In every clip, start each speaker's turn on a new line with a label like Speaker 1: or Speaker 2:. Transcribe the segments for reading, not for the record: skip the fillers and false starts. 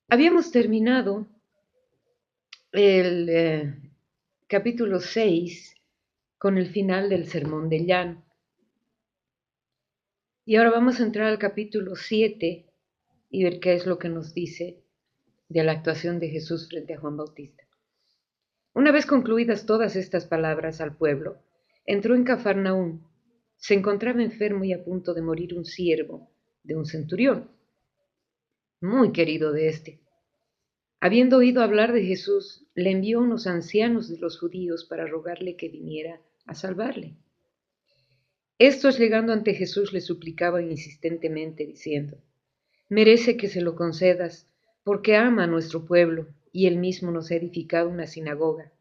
Speaker 1: Habíamos terminado el capítulo 6 con el final del Sermón de Llano. Y ahora vamos a entrar al capítulo 7 y ver qué es lo que nos dice de la actuación de Jesús frente a Juan Bautista. Una vez concluidas todas estas palabras al pueblo, entró en Cafarnaúm. Se encontraba enfermo y a punto de morir un siervo de un centurión, muy querido de éste. Habiendo oído hablar de Jesús, le envió unos ancianos de los judíos para rogarle que viniera a salvarle. Estos, llegando ante Jesús, le suplicaban insistentemente, diciendo: merece que se lo concedas, porque ama a nuestro pueblo, y él mismo nos ha edificado una sinagoga.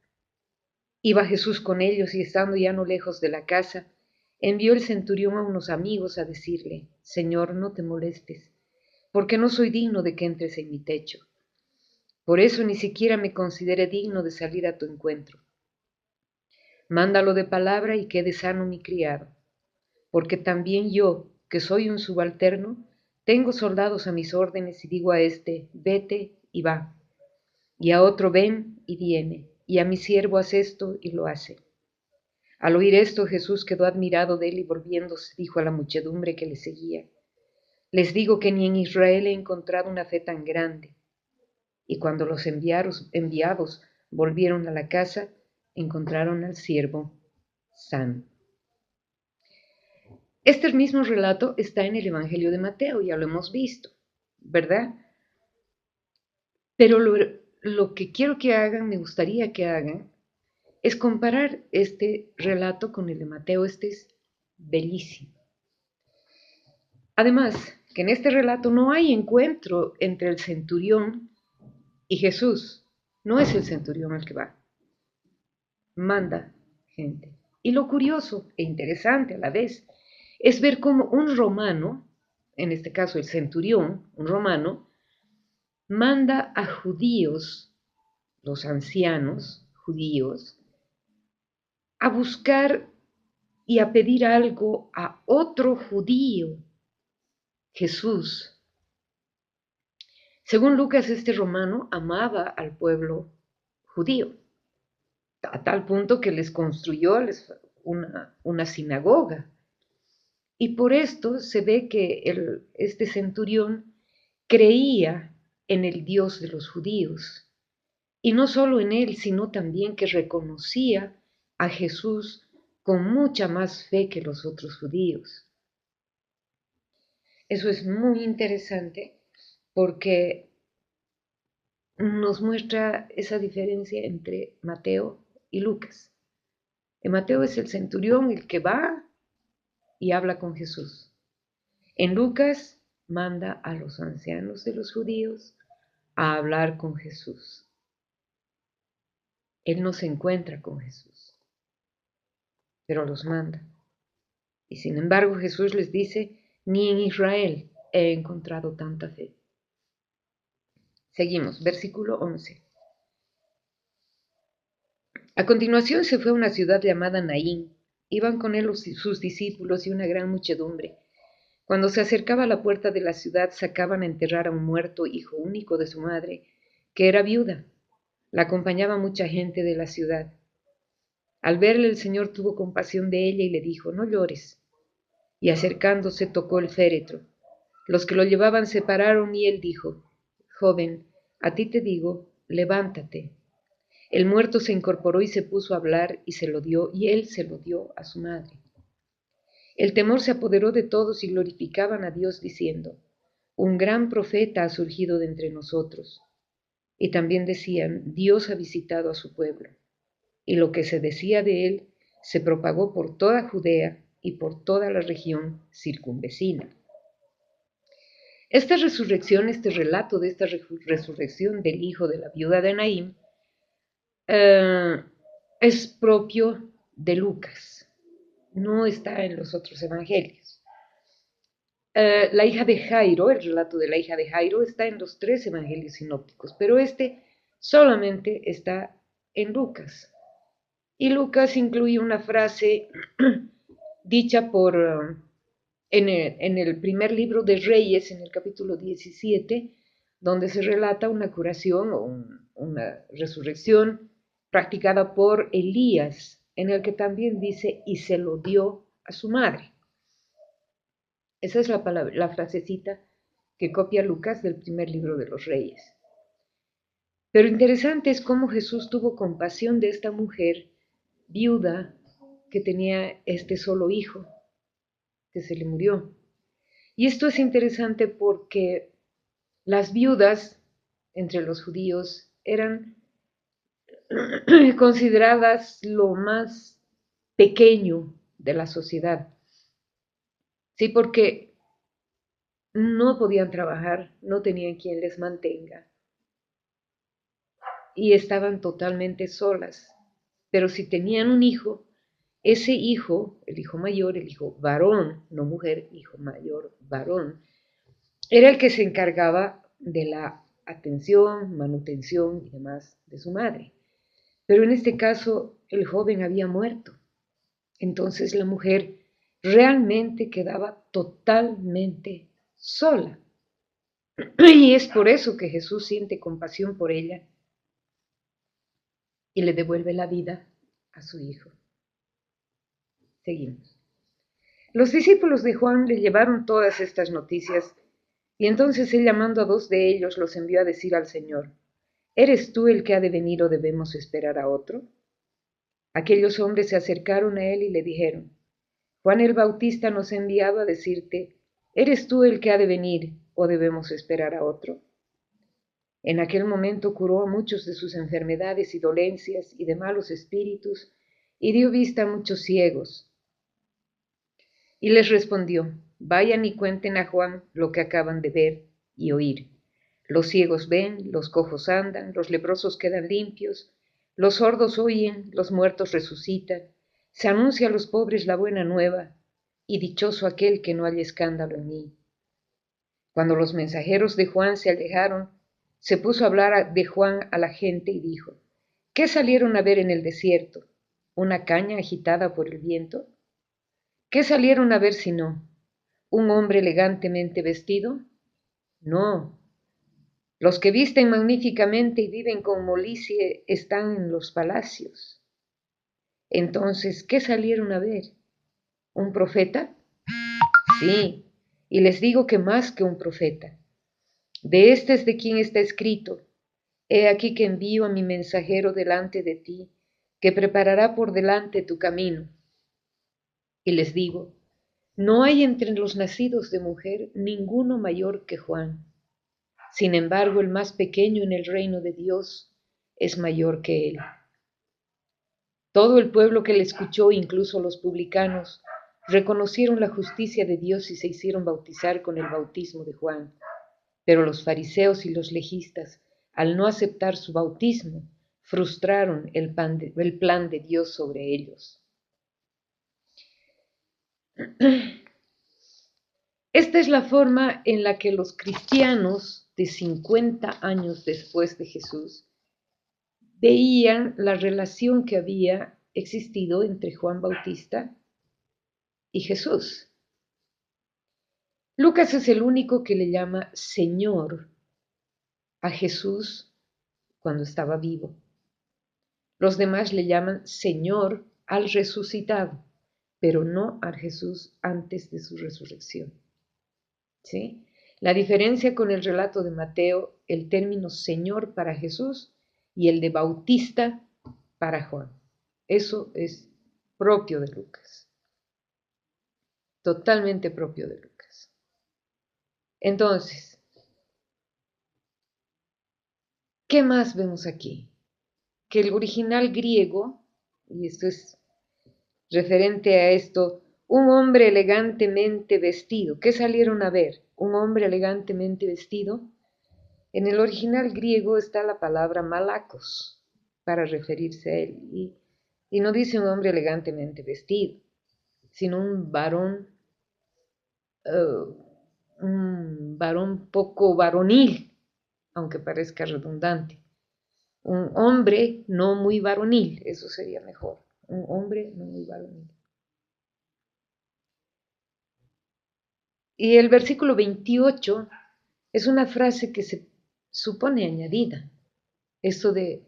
Speaker 1: Iba Jesús con ellos, y estando ya no lejos de la casa, envió el centurión a unos amigos a decirle: Señor, no te molestes, porque no soy digno de que entres en mi techo. Por eso ni siquiera me consideré digno de salir a tu encuentro. Mándalo de palabra y quede sano mi criado, porque también yo, que soy un subalterno, tengo soldados a mis órdenes y digo a este, vete y va, y a otro ven y viene, y a mi siervo haz esto y lo hace. Al oír esto, Jesús quedó admirado de él y volviéndose dijo a la muchedumbre que le seguía: les digo que ni en Israel he encontrado una fe tan grande. Y cuando los enviados volvieron a la casa, encontraron al siervo sano. Este mismo relato está en el Evangelio de Mateo, ya lo hemos visto, ¿verdad? Pero lo que quiero que hagan, me gustaría que hagan, es comparar este relato con el de Mateo. Este es bellísimo. Además, que en este relato no hay encuentro entre el centurión y Jesús. No es el centurión el que va, manda gente. Y lo curioso e interesante a la vez es ver cómo un romano, en este caso el centurión, un romano, manda a judíos, los ancianos judíos, a buscar y a pedir algo a otro judío, Jesús. Según Lucas, este romano amaba al pueblo judío, a tal punto que les construyó una sinagoga. Y por esto se ve que este centurión creía en el Dios de los judíos. Y no solo en él, sino también que reconocía a Jesús con mucha más fe que los otros judíos. Eso es muy interesante porque nos muestra esa diferencia entre Mateo y Lucas. En Mateo es el centurión el que va y habla con Jesús. En Lucas manda a los ancianos de los judíos a hablar con Jesús. Él no se encuentra con Jesús, pero los manda. Y sin embargo Jesús les dice: ni en Israel he encontrado tanta fe. Seguimos, versículo 11. A continuación se fue a una ciudad llamada Naín. Iban con él sus discípulos y una gran muchedumbre. Cuando se acercaba a la puerta de la ciudad, sacaban a enterrar a un muerto hijo único de su madre, que era viuda. La acompañaba mucha gente de la ciudad. Al verle, el Señor tuvo compasión de ella y le dijo: no llores. Y acercándose tocó el féretro. Los que lo llevaban se pararon y él dijo: joven, a ti te digo, levántate. El muerto se incorporó y se puso a hablar y él se lo dio a su madre. El temor se apoderó de todos y glorificaban a Dios diciendo: un gran profeta ha surgido de entre nosotros. Y también decían: Dios ha visitado a su pueblo. Y lo que se decía de él se propagó por toda Judea y por toda la región circunvecina. Esta resurrección, este relato de esta resurrección del hijo de la viuda de Naín, es propio de Lucas, no está en los otros evangelios. La hija de Jairo, el relato de la hija de Jairo, está en los 3 evangelios sinópticos, pero este solamente está en Lucas. Y Lucas incluye una frase dicha en el primer libro de Reyes, en el capítulo 17, donde se relata una curación o una resurrección practicada por Elías, en el que también dice, y se lo dio a su madre. Esa es la frasecita que copia Lucas del primer libro de los Reyes. Pero interesante es cómo Jesús tuvo compasión de esta mujer viuda que tenía este solo hijo, que se le murió. Y esto es interesante porque las viudas entre los judíos eran consideradas lo más pequeño de la sociedad. Sí, porque no podían trabajar, no tenían quien les mantenga y estaban totalmente solas. Pero si tenían un hijo, ese hijo, el hijo mayor, el hijo varón, no mujer, hijo mayor, varón, era el que se encargaba de la atención, manutención y demás de su madre. Pero en este caso el joven había muerto. Entonces la mujer realmente quedaba totalmente sola. Y es por eso que Jesús siente compasión por ella y le devuelve la vida a su hijo. Seguimos. Los discípulos de Juan le llevaron todas estas noticias y entonces él, llamando a 2 de ellos, los envió a decir al Señor, ¿eres tú el que ha de venir o debemos esperar a otro? Aquellos hombres se acercaron a él y le dijeron, Juan el Bautista nos ha enviado a decirte, ¿eres tú el que ha de venir o debemos esperar a otro? En aquel momento curó a muchos de sus enfermedades y dolencias y de malos espíritus y dio vista a muchos ciegos. Y les respondió, vayan y cuenten a Juan lo que acaban de ver y oír. Los ciegos ven, los cojos andan, los leprosos quedan limpios, los sordos oyen, los muertos resucitan, se anuncia a los pobres la buena nueva, y dichoso aquel que no haya escándalo en mí. Cuando los mensajeros de Juan se alejaron, se puso a hablar de Juan a la gente y dijo, ¿qué salieron a ver en el desierto? ¿Una caña agitada por el viento? ¿Qué salieron a ver si no? ¿Un hombre elegantemente vestido? No. Los que visten magníficamente y viven con molicie están en los palacios. Entonces, ¿qué salieron a ver? ¿Un profeta? Sí, y les digo que más que un profeta. De este es de quien está escrito, he aquí que envío a mi mensajero delante de ti, que preparará por delante tu camino. Y les digo, no hay entre los nacidos de mujer ninguno mayor que Juan. Sin embargo, el más pequeño en el reino de Dios es mayor que él. Todo el pueblo que le escuchó, incluso los publicanos, reconocieron la justicia de Dios y se hicieron bautizar con el bautismo de Juan. Pero los fariseos y los legistas, al no aceptar su bautismo, frustraron el plan de Dios sobre ellos. Esta es la forma en la que los cristianos de 50 años después de Jesús veían la relación que había existido entre Juan Bautista y Jesús. Lucas es el único que le llama Señor a Jesús cuando estaba vivo. Los demás le llaman Señor al resucitado, pero no a Jesús antes de su resurrección. ¿Sí? La diferencia con el relato de Mateo, el término Señor para Jesús y el de Bautista para Juan. Eso es propio de Lucas. Totalmente propio de Lucas. Entonces, ¿qué más vemos aquí? Que el original griego, y esto es referente a esto, un hombre elegantemente vestido. ¿Qué salieron a ver? Un hombre elegantemente vestido. En el original griego está la palabra malakos para referirse a él. Y no dice un hombre elegantemente vestido, sino un varón poco varonil, aunque parezca redundante. Un hombre no muy varonil, eso sería mejor. Un hombre no muy varonil. Y el versículo 28 es una frase que se supone añadida. Esto de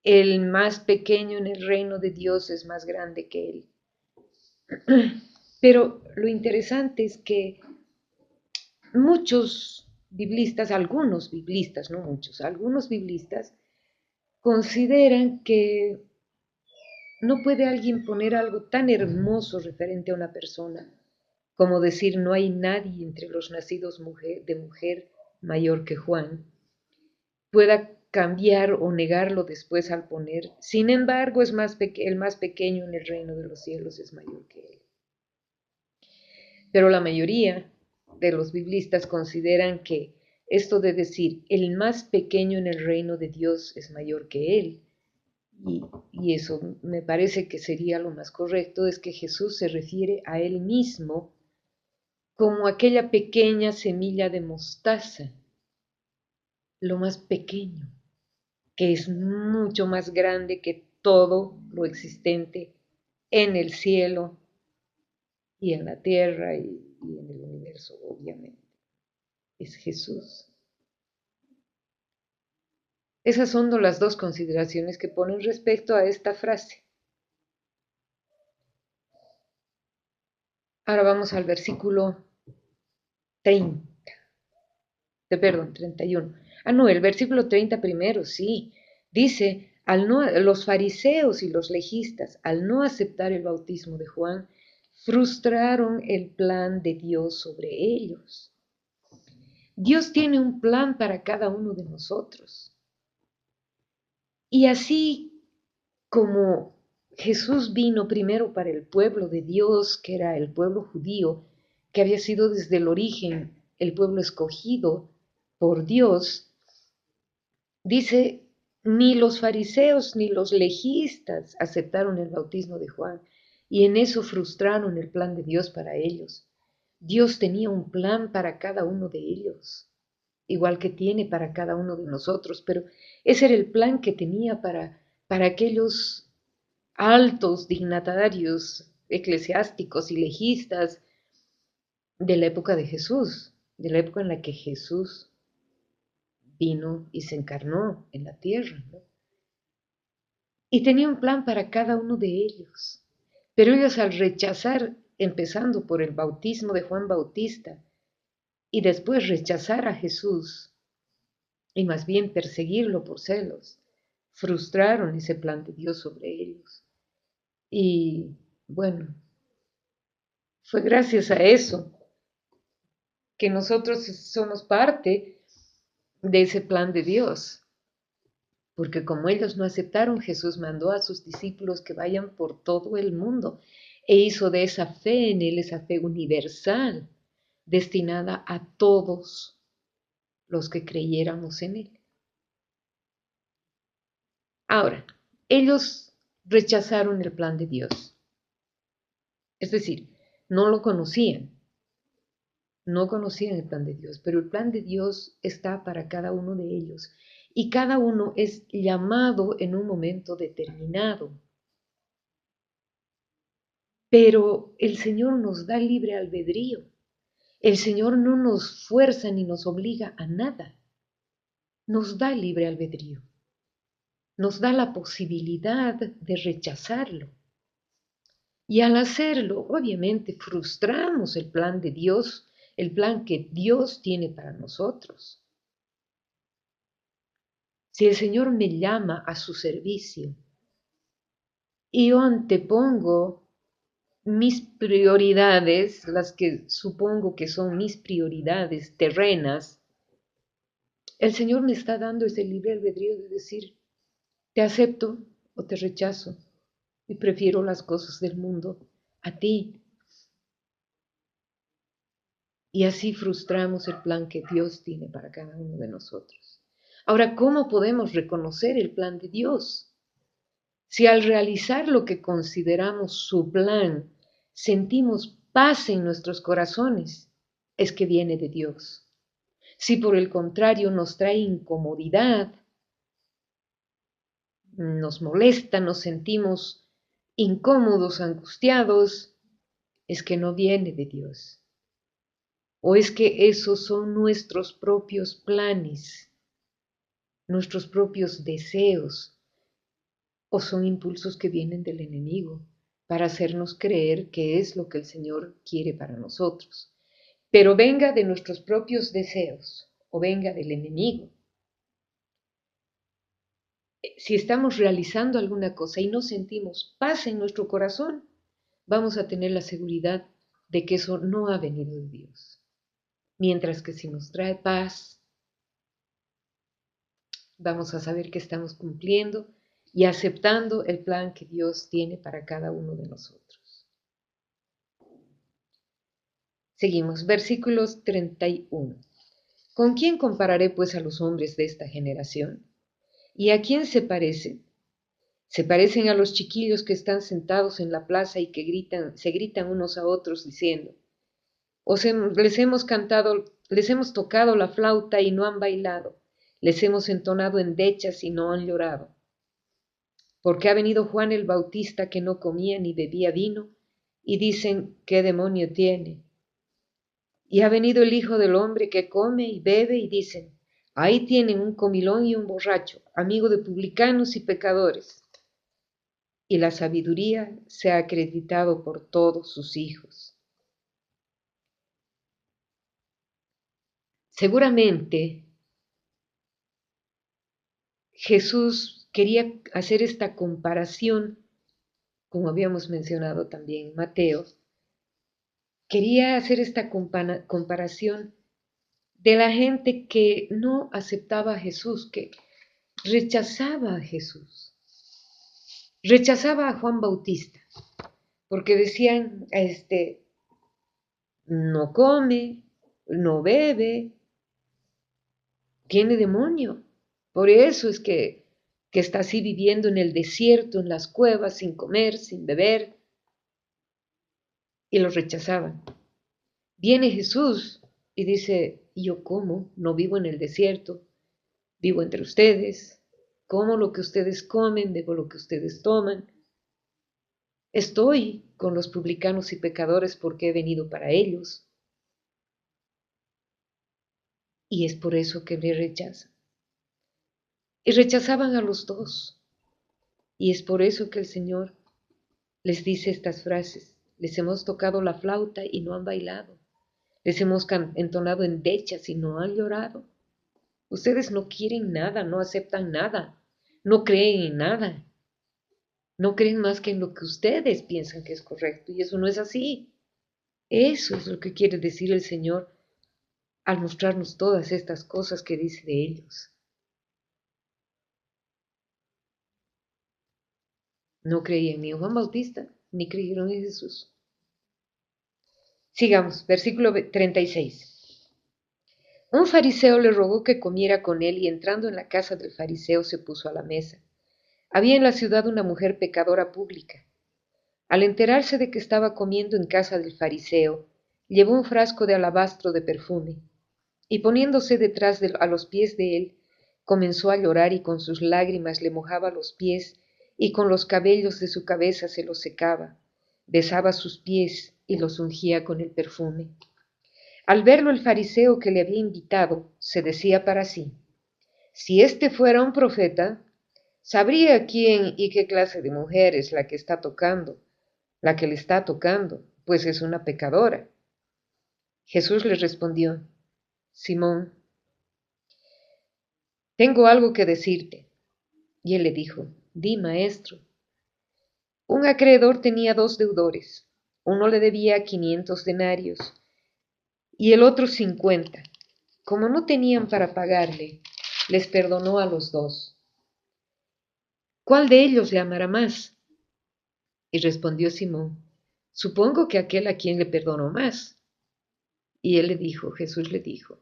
Speaker 1: el más pequeño en el reino de Dios es más grande que él. Pero lo interesante es que muchos biblistas, algunos biblistas, no muchos, algunos biblistas consideran que no puede alguien poner algo tan hermoso referente a una persona como decir no hay nadie entre los nacidos de mujer mayor que Juan, pueda cambiar o negarlo después al poner, sin embargo es el más pequeño en el reino de los cielos es mayor que él. Pero la mayoría de los biblistas consideran que esto de decir el más pequeño en el reino de Dios es mayor que él, y eso me parece que sería lo más correcto, es que Jesús se refiere a él mismo como aquella pequeña semilla de mostaza, lo más pequeño, que es mucho más grande que todo lo existente en el cielo y en la tierra y en el universo, obviamente. Es Jesús. Esas son las dos consideraciones que ponen respecto a esta frase. Ahora vamos al versículo 31. No, el versículo 30 primero, sí. Dice, los fariseos y los legistas, al no aceptar el bautismo de Juan, frustraron el plan de Dios sobre ellos. Dios tiene un plan para cada uno de nosotros. Y así como Jesús vino primero para el pueblo de Dios, que era el pueblo judío, que había sido desde el origen el pueblo escogido por Dios, dice, ni los fariseos ni los legistas aceptaron el bautismo de Juan, y en eso frustraron el plan de Dios para ellos. Dios tenía un plan para cada uno de ellos, igual que tiene para cada uno de nosotros, pero ese era el plan que tenía para aquellos altos dignatarios eclesiásticos y legistas de la época de Jesús, de la época en la que Jesús vino y se encarnó en la tierra, ¿no? Y tenía un plan para cada uno de ellos. Pero ellos al rechazar, empezando por el bautismo de Juan Bautista, y después rechazar a Jesús, y más bien perseguirlo por celos, frustraron ese plan de Dios sobre ellos. Y bueno, fue gracias a eso que nosotros somos parte de ese plan de Dios. Porque como ellos no aceptaron, Jesús mandó a sus discípulos que vayan por todo el mundo e hizo de esa fe en Él, esa fe universal, destinada a todos los que creyéramos en Él. Ahora, ellos rechazaron el plan de Dios. Es decir, no lo conocían. No conocían el plan de Dios, pero el plan de Dios está para cada uno de ellos. Y cada uno es llamado en un momento determinado. Pero el Señor nos da libre albedrío. El Señor no nos fuerza ni nos obliga a nada. Nos da libre albedrío. Nos da la posibilidad de rechazarlo. Y al hacerlo, obviamente, frustramos el plan de Dios, el plan que Dios tiene para nosotros. Si el Señor me llama a su servicio y yo antepongo mis prioridades, las que supongo que son mis prioridades terrenas, el Señor me está dando ese libre albedrío de decir, te acepto o te rechazo y prefiero las cosas del mundo a ti. Y así frustramos el plan que Dios tiene para cada uno de nosotros. Ahora, ¿cómo podemos reconocer el plan de Dios? Si al realizar lo que consideramos su plan, sentimos paz en nuestros corazones, es que viene de Dios. Si por el contrario nos trae incomodidad, nos molesta, nos sentimos incómodos, angustiados, es que no viene de Dios. O es que esos son nuestros propios planes nuestros propios deseos o son impulsos que vienen del enemigo para hacernos creer que es lo que el Señor quiere para nosotros. Pero venga de nuestros propios deseos o venga del enemigo. Si estamos realizando alguna cosa y no sentimos paz en nuestro corazón, vamos a tener la seguridad de que eso no ha venido de Dios. Mientras que si nos trae paz, vamos a saber que estamos cumpliendo y aceptando el plan que Dios tiene para cada uno de nosotros. Seguimos, versículos 31. ¿Con quién compararé pues a los hombres de esta generación? ¿Y a quién se parecen? Se parecen a los chiquillos que están sentados en la plaza y que se gritan unos a otros diciendo, les hemos tocado la flauta y no han bailado, les hemos entonado endechas y no han llorado. Porque ha venido Juan el Bautista que no comía ni bebía vino, y dicen, ¿qué demonio tiene? Y ha venido el Hijo del Hombre que come y bebe, y dicen, ahí tienen un comilón y un borracho, amigo de publicanos y pecadores. Y la sabiduría se ha acreditado por todos sus hijos. Seguramente Jesús quería hacer esta comparación, como habíamos mencionado también en Mateo, quería hacer esta comparación de la gente que no aceptaba a Jesús, que rechazaba a Jesús, rechazaba a Juan Bautista, porque decían, no come, no bebe, tiene demonio. Por eso es que está así viviendo en el desierto, en las cuevas, sin comer, sin beber, y los rechazaban. Viene Jesús y dice, yo como, no vivo en el desierto, vivo entre ustedes, como lo que ustedes comen, bebo lo que ustedes toman. Estoy con los publicanos y pecadores porque he venido para ellos. Y es por eso que me rechazan. Y rechazaban a los dos. Y es por eso que el Señor les dice estas frases. Les hemos tocado la flauta y no han bailado. Les hemos entonado endechas y no han llorado. Ustedes no quieren nada, no aceptan nada, no creen en nada. No creen más que en lo que ustedes piensan que es correcto. Y eso no es así. Eso es lo que quiere decir el Señor al mostrarnos todas estas cosas que dice de ellos. No creían ni en Juan Bautista, ni creyeron en Jesús. Sigamos, versículo 36. Un fariseo le rogó que comiera con él y entrando en la casa del fariseo se puso a la mesa. Había en la ciudad una mujer pecadora pública. Al enterarse de que estaba comiendo en casa del fariseo, llevó un frasco de alabastro de perfume y poniéndose detrás a los pies de él, comenzó a llorar y con sus lágrimas le mojaba los pies y con los cabellos de su cabeza se los secaba, besaba sus pies y los ungía con el perfume. Al verlo el fariseo que le había invitado, se decía para sí, si este fuera un profeta, sabría quién y qué clase de mujer es la que le está tocando, pues es una pecadora. Jesús le respondió, Simón, tengo algo que decirte. Y él le dijo, di, maestro. Un acreedor tenía 2 deudores. Uno le debía 500 denarios y el otro 50. Como no tenían para pagarle, les perdonó a los 2. ¿Cuál de ellos le amará más? Y respondió Simón, supongo que aquel a quien le perdonó más. Y Jesús le dijo,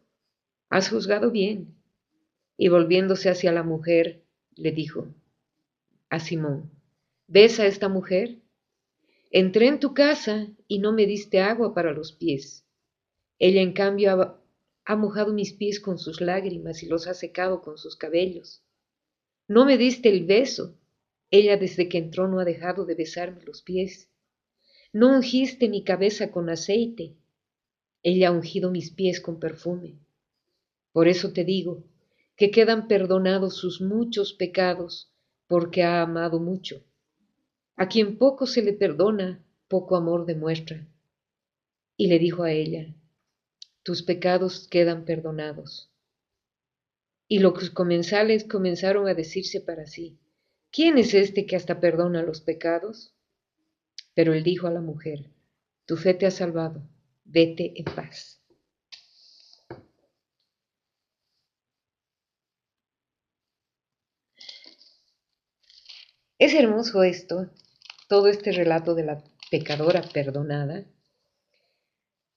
Speaker 1: has juzgado bien. Y volviéndose hacia la mujer, le dijo a Simón, ¿ves a esta mujer? Entré en tu casa y no me diste agua para los pies. Ella, en cambio, ha mojado mis pies con sus lágrimas y los ha secado con sus cabellos. No me diste el beso. Ella, desde que entró, no ha dejado de besarme los pies. No ungiste mi cabeza con aceite. Ella ha ungido mis pies con perfume. Por eso te digo, que quedan perdonados sus muchos pecados, porque ha amado mucho. A quien poco se le perdona, poco amor demuestra. Y le dijo a ella, tus pecados quedan perdonados. Y los comensales comenzaron a decirse para sí, ¿quién es este que hasta perdona los pecados? Pero él dijo a la mujer, tu fe te ha salvado, vete en paz. Es hermoso esto, todo este relato de la pecadora perdonada,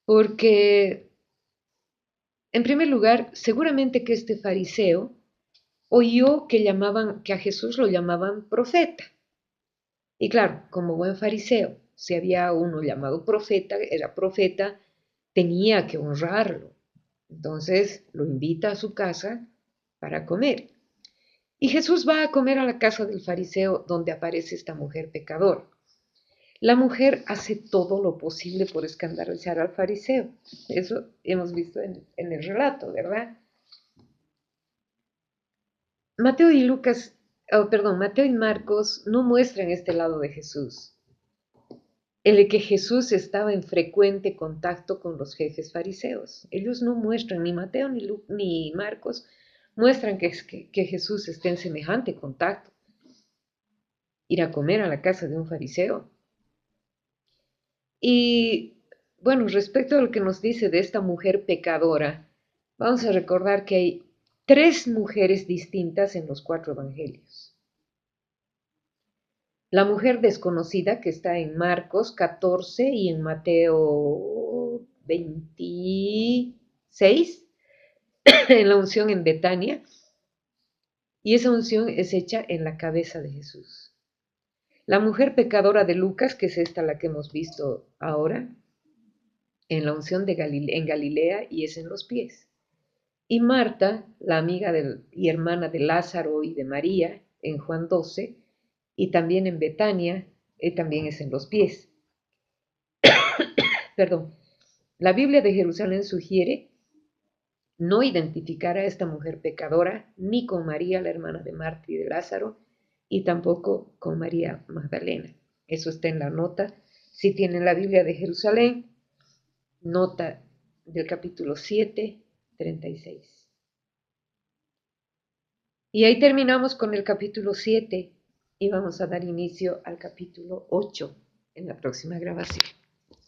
Speaker 1: porque, en primer lugar, seguramente que este fariseo oyó que a Jesús lo llamaban profeta. Y claro, como buen fariseo, si había uno llamado profeta, era profeta, tenía que honrarlo. Entonces lo invita a su casa para comer. Y Jesús va a comer a la casa del fariseo donde aparece esta mujer pecadora. La mujer hace todo lo posible por escandalizar al fariseo. Eso hemos visto en el relato, ¿verdad? Mateo y Lucas, Mateo y Marcos no muestran este lado de Jesús, en el que Jesús estaba en frecuente contacto con los jefes fariseos. Ellos no muestran, ni Mateo ni Marcos muestran que Jesús esté en semejante contacto. Ir a comer a la casa de un fariseo. Y bueno, respecto a lo que nos dice de esta mujer pecadora, vamos a recordar que hay 3 mujeres distintas en los 4 evangelios. La mujer desconocida que está en Marcos 14 y en Mateo 26, en la unción en Betania, y esa unción es hecha en la cabeza de Jesús. La mujer pecadora de Lucas, que es esta la que hemos visto ahora, en la unción en Galilea y es en los pies. Y Marta, la amiga y hermana de Lázaro y de María, en Juan 12, y también en Betania, también es en los pies. Perdón. La Biblia de Jerusalén sugiere no identificar a esta mujer pecadora ni con María, la hermana de Marta y de Lázaro, y tampoco con María Magdalena. Eso está en la nota. Si tienen la Biblia de Jerusalén, nota del capítulo 7, 36. Y ahí terminamos con el capítulo 7 y vamos a dar inicio al capítulo 8 en la próxima grabación.